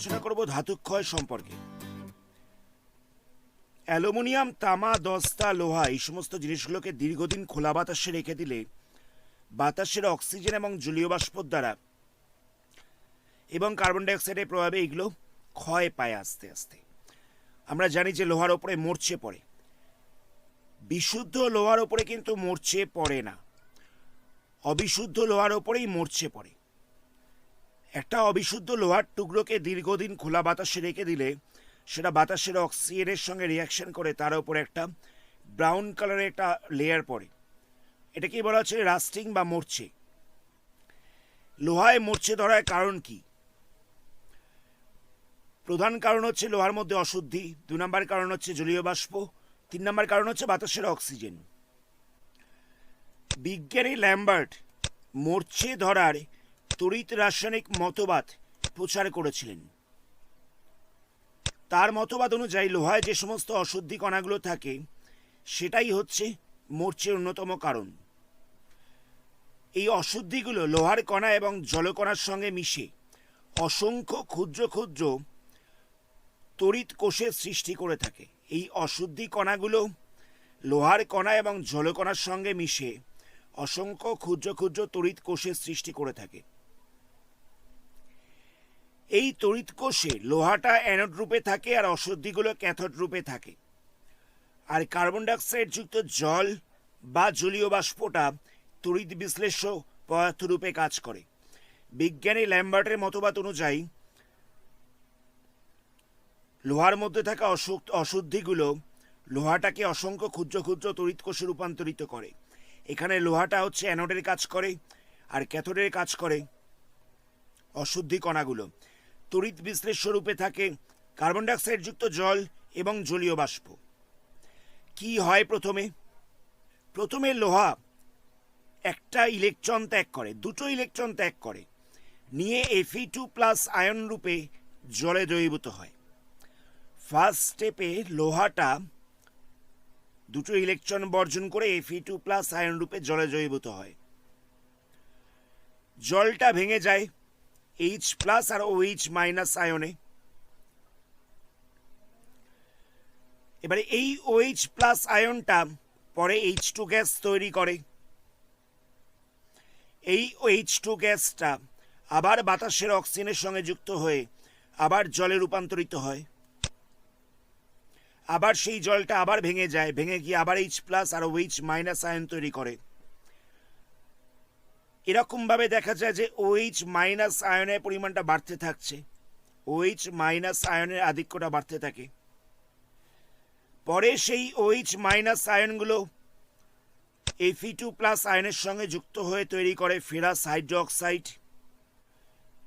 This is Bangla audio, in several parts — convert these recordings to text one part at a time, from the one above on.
আলোচনা করব ধাতু ক্ষয় সম্পর্কে। অ্যালুমিনিয়াম, তামা, দস্তা, লোহা এই সমস্ত জিনিসগুলোকে দীর্ঘদিন খোলা বাতাসে রেখে দিলে বাতাসের অক্সিজেন এবং জলীয় বাষ্পর দ্বারা এবং কার্বন ডাইঅক্সাইডের প্রভাবে এগুলো ক্ষয় পায় আস্তে আস্তে। আমরা জানি যে লোহার ওপরে মরচে পড়ে, বিশুদ্ধ লোহার ওপরে কিন্তু মরচে পড়ে না, অবিশুদ্ধ লোহার ওপরেই মরচে পড়ে। একটা অবিশুদ্ধ লোহার টুকরোকে দীর্ঘদিন খোলা বাতাসে রেখে দিলে সেটা বাতাসের অক্সিজেনের সঙ্গে রিয়াকশন করে তার উপরে একটা ব্রাউন কালারের একটা লেয়ার পড়ে। এটাকে বলা হচ্ছে রাস্টিং বা মরচে। লোহায় মরচে ধরার কারণ কি? প্রধান কারণ হচ্ছে লোহার মধ্যে অশুদ্ধি, 2 নম্বর কারণ হচ্ছে জলীয় বাষ্প, 3 নম্বর কারণ হচ্ছে বাতাসের অক্সিজেন। বিজ্ঞানী ল্যাম্বার্ট মরচে ধরার তড়িৎ রাসায়নিক মতবাদ প্রচার করেছিলেন। তার মতবাদ অনুযায়ী লোহায় যে সমস্ত অশুদ্ধি কণাগুলো থাকে সেটাই হচ্ছে মরচের অন্যতম কারণ। এই অশুদ্ধিগুলো লোহার কণা এবং জলকণার সঙ্গে মিশে অসংখ্য ক্ষুদ্র ক্ষুদ্র তড়িৎ কোষের সৃষ্টি করে থাকে। এই অশুদ্ধি কণাগুলো লোহার কণা এবং জলকণার সঙ্গে মিশে অসংখ্য ক্ষুদ্র ক্ষুদ্র তড়িৎ কোষের সৃষ্টি করে থাকে। এই তড়িৎ কোষে লোহাটা অ্যানোড রূপে থাকে আর অশুদ্ধিগুলো ক্যাথোড রূপে থাকে। আর কার্বন ডাইঅক্সাইড যুক্ত জল বা জলীয় বাষ্পটা তড়িৎ বিশ্লেষ্য পদার্থ রূপে কাজ করে। বিজ্ঞানী ল্যাম্বার্টের মতবাদ অনুযায়ী লোহার মধ্যে থাকা অশুদ্ধিগুলো লোহাটাকে অসংখ্য ক্ষুদ্র ক্ষুদ্র তড়িৎ কোষে রূপান্তরিত করে। এখানে লোহাটা হচ্ছে অ্যানোডের কাজ করে আর ক্যাথোডের কাজ করে অশুদ্ধি কণাগুলো। তড়িৎ বিশ্লেষ্য রূপে থাকে কার্বন ডাইঅক্সাইড যুক্ত জল এবং জলীয় বাষ্প। কি হয়? প্রথমে লোহা একটা ইলেকট্রন ত্যাগ করে, দুটো ইলেকট্রন ত্যাগ করে, নিয়ে Fe2+ আয়ন রূপে জলে দ্রবীভূত হয়। ফার্স্ট স্টেপে লোহাটা দুটো ইলেকট্রন বর্জন করে Fe2+ আয়ন রূপে জলে দ্রবীভূত হয়। জলটা ভেঙে যায় H+ আর OH- আয়নে। এবারে এই OH+ আয়নটা পরে H2 গ্যাস তৈরি করে। এই H2 গ্যাসটা আবার বাতাসের অক্সিজেনের সঙ্গে যুক্ত হয়ে আবার জলে রূপান্তরিত হয়। আবার সেই জলটা আবার ভেঙে যায়, ভেঙে গিয়ে আবার H+ আর OH- আয়ন তৈরি করে। এরকমভাবে দেখা যায় যে OH- আয়নের পরিমাণটা বাড়তে থাকছে, OH- আয়নের আধিক্যটা বাড়তে থাকে। পরে সেই OH- আয়নগুলো Fe2+ আয়নের সঙ্গে যুক্ত হয়ে তৈরি করে ফেরাস হাইড্রোক্সাইড।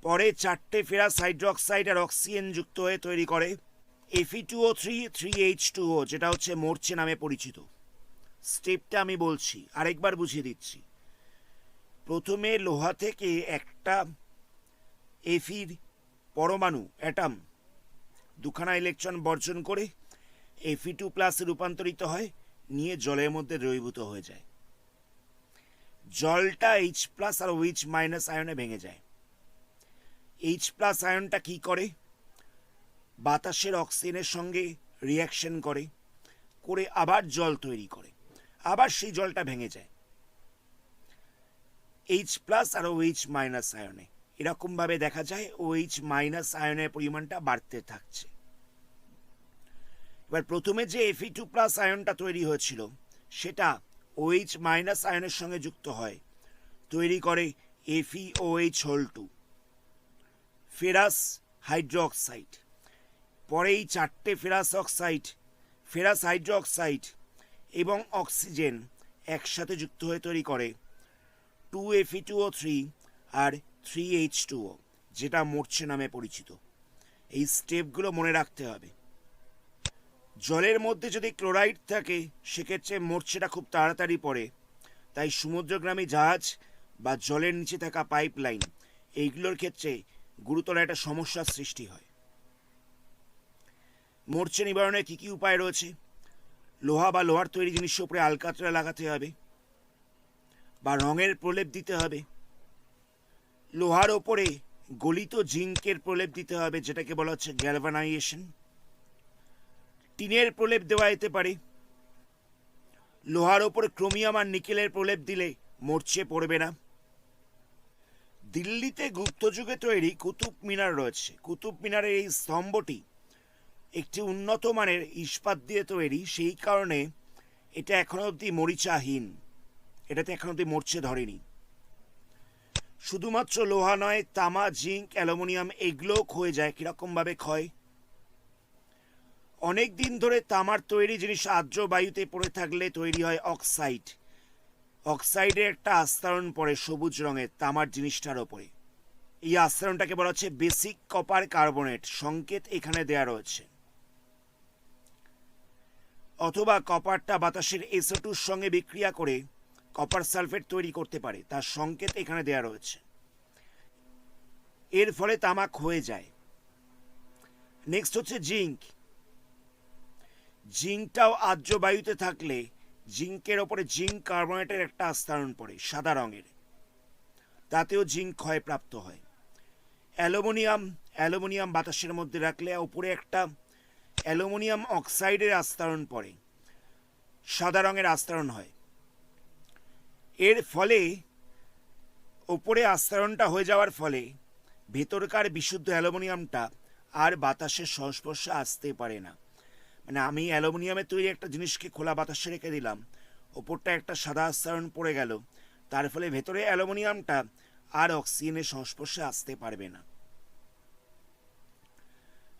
পরে 4টে ফেরাস হাইড্রোক্সাইড আর অক্সিজেন যুক্ত হয়ে তৈরি করে Fe2O3 3H2O, যেটা হচ্ছে মরচে নামে পরিচিত। স্টেপটা আমি বলছি, আরেকবার বুঝিয়ে দিচ্ছি। প্রথমে লোহা থেকে একটা Feর পরমাণু অ্যাটম 2খানা ইলেকট্রন বর্জন করে Fe2+ রূপান্তরিত হয়, নিয়ে জলের মধ্যে দ্রবীভূত হয়ে যায়। জলটা H+ আর OH- আয়নে ভেঙে যায়। H+ আয়নটা কি করে? বাতাসের অক্সিজেনের সঙ্গে রিয়াকশন করে আবার জল তৈরি করে, আবার সেই জলটা ভেঙে যায় H+ আর OH- আয়নে। এরকমভাবে দেখা যায় OH- আয়নের পরিমাণটা বাড়তে থাকছে। এবার প্রথমে যে Fe2+ আয়নটা তৈরি হয়েছিল সেটা OH- আয়নের সঙ্গে যুক্ত হয়, তৈরি করে FeOH2 ফেরাস হাইড্রোক্সাইড। পরে এই 4টে ফেরাস হাইড্রোক্সাইড এবং অক্সিজেন একসাথে যুক্ত হয়ে তৈরি করে 2Fe2O3 আর 3H2O, যেটা মরচে নামে পরিচিত। এই স্টেপগুলো মনে রাখতে হবে। জলের মধ্যে যদি ক্লোরাইড থাকে সেক্ষেত্রে মরচেটা খুব তাড়াতাড়ি পড়ে, তাই সমুদ্রগামী জাহাজ বা জলের নিচে থাকা পাইপ লাইন এইগুলোর ক্ষেত্রে গুরুতর একটা সমস্যার সৃষ্টি হয়। মরচে নিবারণের কী কী উপায় রয়েছে? লোহা বা লোহার তৈরি জিনিসের উপরে আলকাতরা লাগাতে হবে বা রঙের প্রলেপ দিতে হবে। লোহার ওপরে গলিত জিঙ্কের প্রলেপ দিতে হবে, যেটাকে বলা হচ্ছে গ্যালভানাইজেশন। টিনের প্রলেপ দেওয়া যেতে পারে। লোহার ওপর ক্রোমিয়াম আর নিকেলের প্রলেপ দিলে মরচে পড়বে না। দিল্লিতে গুপ্তযুগে তৈরি কুতুব মিনার রয়েছে। কুতুব মিনারের এই স্তম্ভটি একটি উন্নত মানের ইস্পাত দিয়ে তৈরি, সেই কারণে এটা এখনো অবধি মরিচাহীন, এটাতে এখনো অবধি মরচে ধরেনি। শুধুমাত্র লোহা নয়, তামা, জিঙ্ক, অ্যালুমিনিয়াম এগুলোও ক্ষয়ে যায়। কিরকমভাবে ক্ষয়? অনেক দিন ধরে তামার তৈরি জিনিস আর্দ্র বায়ুতে পড়ে থাকলে তৈরি হয় অক্সাইড। অক্সাইডের একটা আস্তরণ পড়ে সবুজ রঙের তামার জিনিসটার ওপরে। এই আস্তরণটাকে বলা হচ্ছে বেসিক কপার কার্বনেট, সংকেত এখানে দেয়া রয়েছে। অথবা কপারটা বাতাসের SO2 সঙ্গে বিক্রিয়া করে কপার সালফেট তৈরি করতে পারে, তার সংকেত এখানে দেয়া রয়েছে। এর ফলে তামা ক্ষয়ে যায়। নেক্সট হচ্ছে জিঙ্ক। জিঙ্কটাও আর্দ্র বায়ুতে থাকলে জিঙ্কের ওপরে জিঙ্ক কার্বনেটের একটা আস্তরণ পড়ে সাদা রঙের, তাতেও জিঙ্ক ক্ষয়প্রাপ্ত হয়। অ্যালুমিনিয়াম বাতাসের মধ্যে রাখলে ওপরে একটা অ্যালুমিনিয়াম অক্সাইডের আস্তরণ পড়ে, সাদা রঙের আস্তরণ হয়। এর ফলে ওপরে আস্তরণটা হয়ে যাওয়ার ফলে ভেতরকার বিশুদ্ধ অ্যালুমিনিয়ামটা আর বাতাসের সংস্পর্শে আসতে পারে না। মানে আমি অ্যালুমিনিয়ামের তৈরি একটা জিনিসকে খোলা বাতাসে রেখে দিলাম, ওপরটা একটা সাদা আস্তরণ পড়ে গেল, তার ফলে ভেতরে অ্যালুমিনিয়ামটা আর অক্সিজেনের সংস্পর্শে আসতে পারবে না।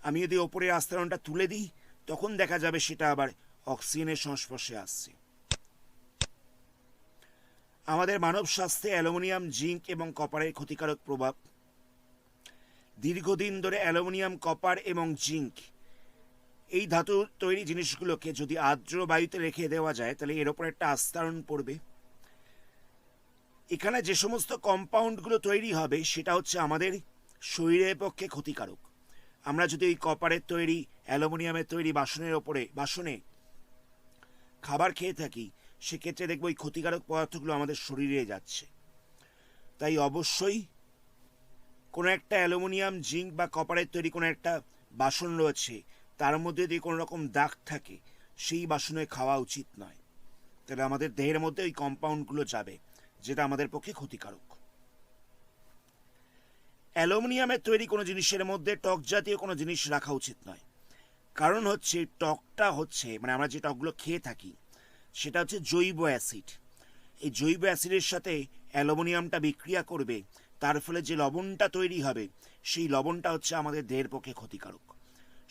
আমি যদি ওপরের আস্তরণটা তুলে দিই, তখন দেখা যাবে সেটা আবার অক্সিজেনের সংস্পর্শে আসছে। আমাদের মানব স্বাস্থ্যে অ্যালুমিনিয়াম, জিঙ্ক এবং কপারের ক্ষতিকারক প্রভাব। দীর্ঘদিন ধরে অ্যালুমিনিয়াম, কপার এবং জিঙ্ক এই ধাতুর তৈরি জিনিসগুলোকে যদি আর্দ্র বায়ুতে রেখে দেওয়া যায়, তাহলে এর ওপর একটা আস্তরণ পড়বে। এখানে যে সমস্ত কম্পাউন্ডগুলো তৈরি হবে সেটা হচ্ছে আমাদের শরীরের পক্ষে ক্ষতিকারক। আমরা যদি ওই কপারের তৈরি, অ্যালুমিনিয়ামের তৈরি বাসনে খাবার খেয়ে থাকি, সেক্ষেত্রে দেখবো ওই ক্ষতিকারক পদার্থগুলো আমাদের শরীরে যাচ্ছে। তাই অবশ্যই কোনো একটা অ্যালুমিনিয়াম, জিঙ্ক বা কপারের তৈরি কোনো একটা বাসন রয়েছে, তার মধ্যে যদি কোনো রকম দাগ থাকে, সেই বাসনে খাওয়া উচিত নয়। তাহলে আমাদের দেহের মধ্যে ওই কম্পাউন্ডগুলো যাবে, যেটা আমাদের পক্ষে ক্ষতিকারক। অ্যালুমিনিয়ামের তৈরি কোনো জিনিসের মধ্যে টক জাতীয় কোনো জিনিস রাখা উচিত নয়। কারণ হচ্ছে টকটা হচ্ছে, মানে আমরা যে টকগুলো খেয়ে থাকি সেটা হচ্ছে জৈব অ্যাসিড। এই জৈব অ্যাসিডের সাথে অ্যালুমিনিয়ামটা বিক্রিয়া করবে, তার ফলে যে লবণটা তৈরি হবে সেই লবণটা হচ্ছে আমাদের দেহের পক্ষে ক্ষতিকারক।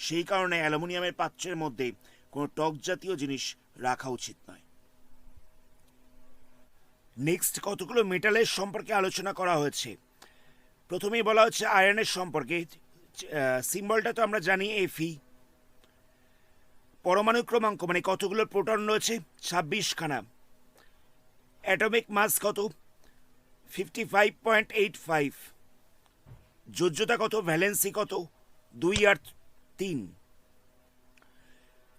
সেই কারণে অ্যালুমিনিয়ামের পাত্রের মধ্যে কোনো টক জাতীয় জিনিস রাখা উচিত নয়। নেক্সট কতগুলো মেটালের সম্পর্কে আলোচনা করা হয়েছে। প্রথমেই বলা হচ্ছে আয়রনের সম্পর্কে। সিম্বলটা তো আমরা জানি Fe। পরমাণু ক্রমাঙ্ক মানে কতগুলো প্রোটন রয়েছে, 26খানা। অ্যাটমিক মাস কত, 55.85। যোজ্যতা কত, ভ্যালেন্সি কত, 2 আর 3।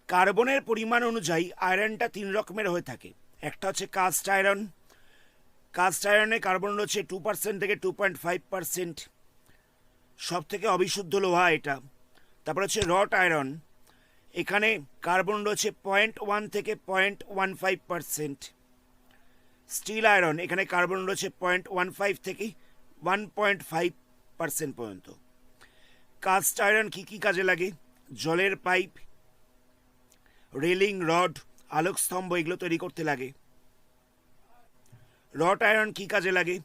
কার্বনের পরিমাণ অনুযায়ী আয়রনটা 3 রকমের হয়ে থাকে। একটা হচ্ছে কাস্ট আয়রন। কাস্ট আয়রনে কার্বন রয়েছে 2% থেকে 2.5%, সব থেকে অবিশুদ্ধ লোহা এটা। তারপর হচ্ছে রট আয়রন, এখানে কার্বন রয়েছে 0.1 থেকে 0.15%। স্টিল আয়রন, এখানে কার্বন রয়েছে 0.15 থেকে 1.5% পর্যন্ত। কাস্ট আয়রন কী কী কাজে লাগে? জলের পাইপ, রেলিং, রড, আলোকস্তম্ভ এগুলো তৈরি করতে লাগে। রট আয়রন কী কাজে লাগে?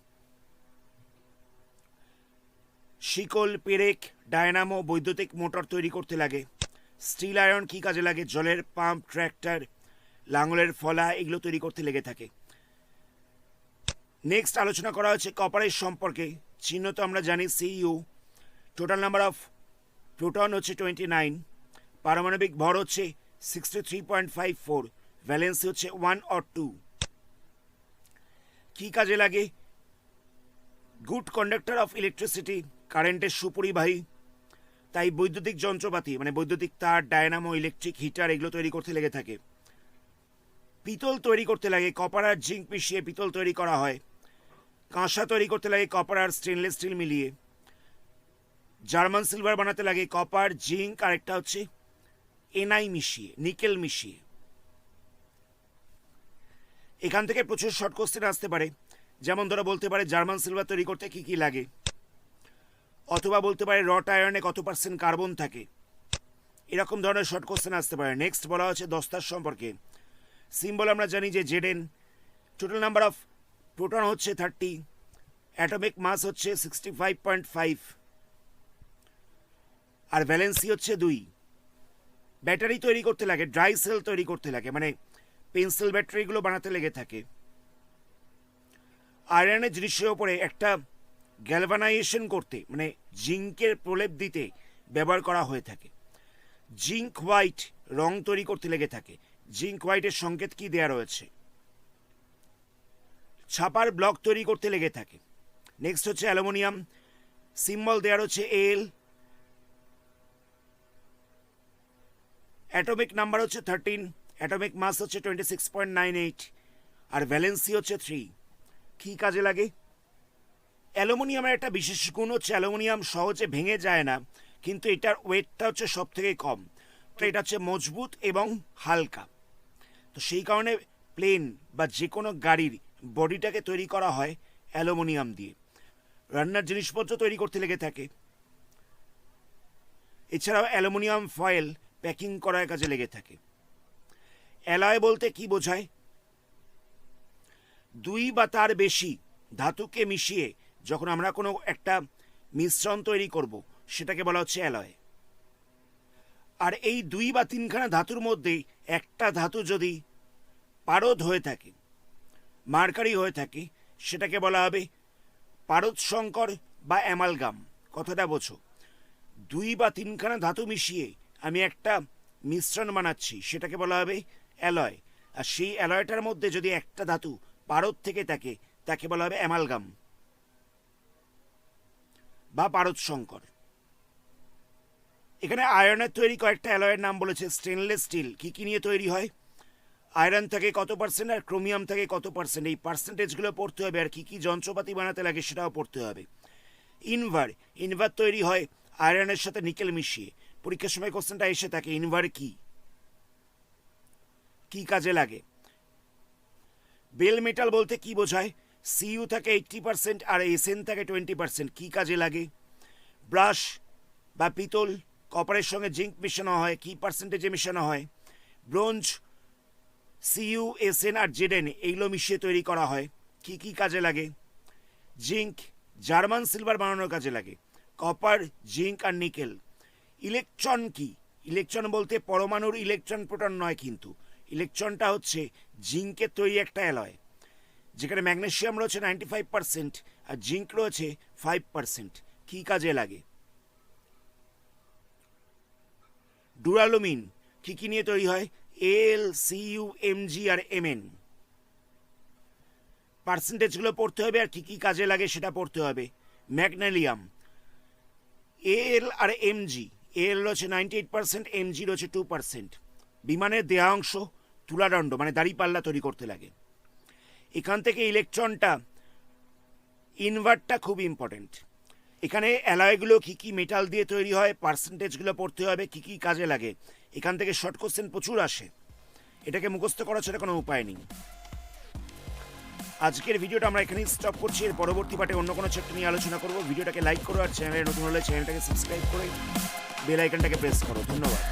শিকল, পেরেক, ডায়নামো, বৈদ্যুতিক মোটর তৈরি করতে লাগে। স্টিল আয়রন কী কাজে লাগে? জলের পাম্প, ট্র্যাক্টর, লাঙলের ফলা এগুলো তৈরি করতে লেগে থাকে। নেক্সট আলোচনা করা হচ্ছে কপারের সম্পর্কে। চিহ্ন তো আমরা জানি Cu। Total number of proton হচ্ছে 29, পারমাণবিক ভর হচ্ছে 63.54, ভ্যালেন্সি হচ্ছে 1 or 2। কী কাজে লাগে? গুড কন্ডাক্টর অফ ইলেকট্রিসিটি, কারেন্টের সুপরিবাহী। তাই বৈদ্যুতিক যন্ত্রপাতি মানে বৈদ্যুতিক তার, ডায়নামো, ইলেকট্রিক হিটার এগুলো তৈরি করতে লেগে থাকে। পিতল তৈরি করতে লাগে, কপার আর জিঙ্ক মিশিয়ে পিতল তৈরি করা হয়। কাঁসা তৈরি করতে লাগে কপার আর স্টেনলেস স্টিল মিলিয়ে। জার্মান সিলভার বানাতে লাগে কপার, জিঙ্ক, আর একটা হচ্ছে এনআই মিশিয়ে, নিকেল মিশিয়ে। এখান থেকে প্রচুর শর্ট কোশ্চেন আসতে পারে, যেমন ধরো বলতে পারে জার্মান সিলভার তৈরি করতে কি কি লাগে, অথবা বলতে পারে রট আয়রনে কত পার্সেন্ট কার্বন থাকে। এরকম ধরনের শর্ট কোশ্চেন আসতে পারে। নেক্সট বলা হচ্ছে দস্তার সম্পর্কে। সিম্বল আমরা জানি যে Zn. Total number of proton হচ্ছে 30, অ্যাটমিক মাস হচ্ছে 65.5, আর ভ্যালেন্সি হচ্ছে 2। ব্যাটারি তৈরি করতে লাগে, ড্রাই সেল তৈরি করতে লাগে, মানে পেন্সিল ব্যাটারিগুলো বানাতে লেগে থাকে। আয়রনের জিনিসের ওপরে একটা গ্যালভানাইজেশন করতে, মানে জিঙ্কের প্রলেপ দিতে ব্যবহার করা হয়ে থাকে। জিঙ্ক হোয়াইট রং তৈরি করতে লেগে থাকে। জিঙ্ক হোয়াইটের সংকেত কি দেয়া রয়েছে? ছাপার ব্লক তৈরি করতে লেগে থাকে। নেক্সট হচ্ছে অ্যালুমিনিয়াম। সিম্বল দেওয়া রয়েছে এল। অ্যাটমিক নাম্বার হচ্ছে 13, অ্যাটমিক মাস হচ্ছে 26.98, আর ভ্যালেন্সি হচ্ছে 3। কি কাজে লাগে? অ্যালুমিনিয়ামের একটা বিশেষ গুণ হচ্ছে অ্যালুমিনিয়াম সহজে ভেঙে যায় না, কিন্তু এটার ওয়েটটা হচ্ছে সব থেকে কম। তো এটা হচ্ছে মজবুত এবং হালকা। তো সেই কারণে প্লেন বা যে কোনো গাড়ির বডিটাকে তৈরি করা হয় অ্যালুমিনিয়াম দিয়ে। রান্নার জিনিসপত্র তৈরি করতে লেগে থাকে। এছাড়াও অ্যালুমিনিয়াম ফয়েল প্যাকিং করার কাজে লেগে থাকে। অ্যালয় বলতে কি বোঝায়? 2 বা তার বেশি ধাতুকে মিশিয়ে যখন আমরা কোনো একটা মিশ্রণ তৈরি করব, সেটাকে বলা হচ্ছে অ্যালয়। আর এই 2 বা 3খানা ধাতুর মধ্যে একটা ধাতু যদি পারদ হয়ে থাকে, মার্কারি হয়ে থাকে, সেটাকে বলা হবে পারদ সংকর বা অ্যামালগাম। কথাটা বোঝো। 2 বা 3খানা ধাতু মিশিয়ে আমি একটা মিশ্রণ বানাচ্ছি, সেটাকে বলা হবে অ্যালয়। আর সেই অ্যালয়টার মধ্যে যদি একটা ধাতু পারদ থেকে থাকে, তাকে বলা হবে অ্যামালগাম বা পারদ সংকর। এখানে আয়রনের তৈরি কয়েকটা অ্যালয়ের নাম বলেছে। স্টেনলেস স্টিল কি কি নিয়ে তৈরি হয়, আয়রন থেকে কত পার্সেন্ট আর ক্রোমিয়াম থেকে কত পার্সেন্ট, এই পার্সেন্টেজগুলো পড়তে হবে। আর কি কি যন্ত্রপাতি বানাতে লাগে সেটাও পড়তে হবে। ইনভার তৈরি হয় আয়রনের সাথে নিকেল মিশিয়ে। পরীক্ষার সময় কোশ্চেনটা এসে থাকে ইনভার কি কি কাজে লাগে। বেল মেটাল বলতে কি বোঝায়? সিইউ থাকে 80% আর এসএন থাকে 20%। কি কাজে লাগে? ব্রাশ বা পিতল, কপারের সঙ্গে জিঙ্ক মেশানো হয়, কি পার্সেন্টেজে মেশানো হয়? ব্রোঞ্জ, সিইউ, এসএন আর জেডেন এইগুলো মিশিয়ে তৈরি করা হয়। কি কি কাজে লাগে? জিঙ্ক জার্মান সিলভার বানানোর কাজে লাগে। কপার, জিঙ্ক আর নিকেল। ইলেকট্রন কি? ইলেকট্রন বলতে পরমাণুর ইলেকট্রন প্রোটন নয়, কিন্তু ইলেকট্রনটা হচ্ছে জিঙ্কের তৈরি একটা অ্যালয়, যেখানে ম্যাগনেসিয়াম রয়েছে 95% আর জিঙ্ক রয়েছে 5%। কি কাজে লাগে? ডুরালুমিন কি কি নিয়ে তৈরি হয়? এল, সিইউ, এমজি আর এমএন। পার্সেন্টেজগুলো পড়তে হবে আর কি কি কাজে লাগে সেটা পড়তে হবে। ম্যাগনেলিয়াম, এল আর এমজি, এল রয়েছে 98%, এমজি রয়েছে 2%। বিমানের দেহাংশ, তুলাদণ্ড মানে দাড়িপাল্লা তৈরি করতে লাগে। এখান থেকে ইলেকট্রনটা, ইনভার্টটা খুব ইম্পর্টেন্ট। এখানে অ্যালয়গুলো কি কি মেটাল দিয়ে তৈরি হয়, পার্সেন্টেজগুলো পড়তে হবে, কি কি কাজে লাগে। এখান থেকে শর্ট কোশ্চেন প্রচুর আসে, এটাকে মুখস্থ করা ছাড়া কোনো উপায় নেই। আজকের ভিডিওটা আমরা এখানেই স্টপ করছি। এর পরবর্তী পার্টে অন্য কোনো চ্যাপ্টার নিয়ে আলোচনা করব। ভিডিওটাকে লাইক করো, আর চ্যানেলে নতুন হলে চ্যানেলটাকে সাবস্ক্রাইব করে বেল আইকনটাকে প্রেস করো। ধন্যবাদ।